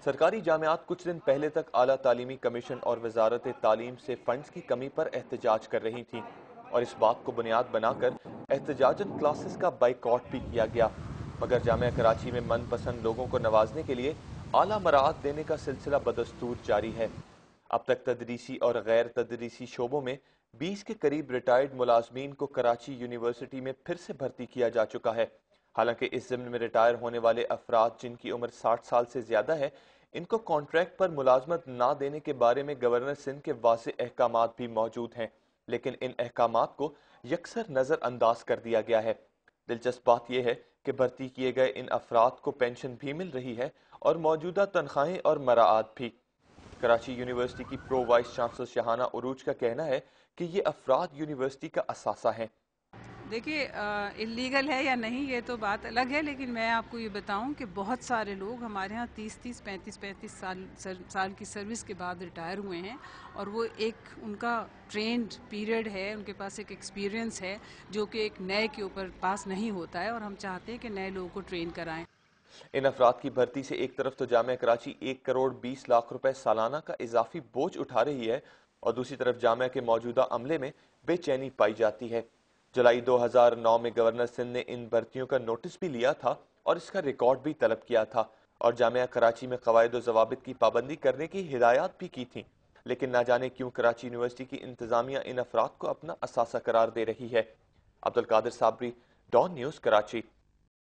سرکاری جامعات کچھ دن پہلے تک اعلیٰ تعلیمی کمیشن اور وزارت تعلیم سے فنڈز کی کمی پر احتجاج کر رہی تھیں اور اس بات کو بنیاد بنا کر احتجاجن کلاسز کا بائیکاٹ بھی کیا گیا، مگر جامعہ کراچی میں من پسند لوگوں کو نوازنے کے لیے اعلیٰ مراعات دینے کا سلسلہ بدستور جاری ہے۔ اب تک تدریسی اور غیر تدریسی شعبوں میں 20 کے قریب ریٹائرڈ ملازمین کو کراچی یونیورسٹی میں پھر سے بھرتی کیا جا چکا ہے۔ حالانکہ اس ضمن میں ریٹائر ہونے والے افراد جن کی عمر 60 سال سے زیادہ ہے، ان کو کانٹریکٹ پر ملازمت نہ دینے کے بارے میں گورنر سندھ کے واضح احکامات بھی موجود ہیں، لیکن ان احکامات کو یکسر نظر انداز کر دیا گیا ہے۔ دلچسپ بات یہ ہے کہ بھرتی کیے گئے ان افراد کو پینشن بھی مل رہی ہے اور موجودہ تنخواہیں اور مراعات بھی۔ کراچی یونیورسٹی کی پرو وائس چانسلر شہانہ عروج کا کہنا ہے کہ یہ افراد یونیورسٹی کا اثاثہ ہیں۔ دیکھیے اللیگل ہے یا نہیں یہ تو بات الگ ہے، لیکن میں آپ کو یہ بتاؤں کہ بہت سارے لوگ ہمارے ہاں 35 سال کی سروس کے بعد ریٹائر ہوئے ہیں، اور وہ ایک ان کا ٹرینڈ پیریڈ ہے، ان کے پاس ایک ایکسپیرینس ہے جو کہ ایک نئے کے اوپر پاس نہیں ہوتا ہے، اور ہم چاہتے ہیں کہ نئے لوگوں کو ٹرین کرائیں۔ ان افراد کی بھرتی سے ایک طرف تو جامعہ کراچی 1 کروڑ 20 لاکھ روپے سالانہ کا اضافی بوجھ اٹھا رہی ہے اور دوسری طرف جامعہ کے موجودہ عملے میں بے چینی پائی جاتی ہے۔ جولائی 2009 میں گورنر سندھ نے ان بھرتیوں کا نوٹس بھی لیا تھا اور اس کا ریکارڈ بھی طلب کیا تھا اور جامعہ کراچی میں قواعد و ضوابط کی پابندی کرنے کی ہدایات بھی کی تھیں، لیکن نہ جانے کیوں کراچی یونیورسٹی کی انتظامیہ ان افراد کو اپنا اثاثہ قرار دے رہی ہے۔ Abdul Qadir Sabri, Dawn News, Karachi.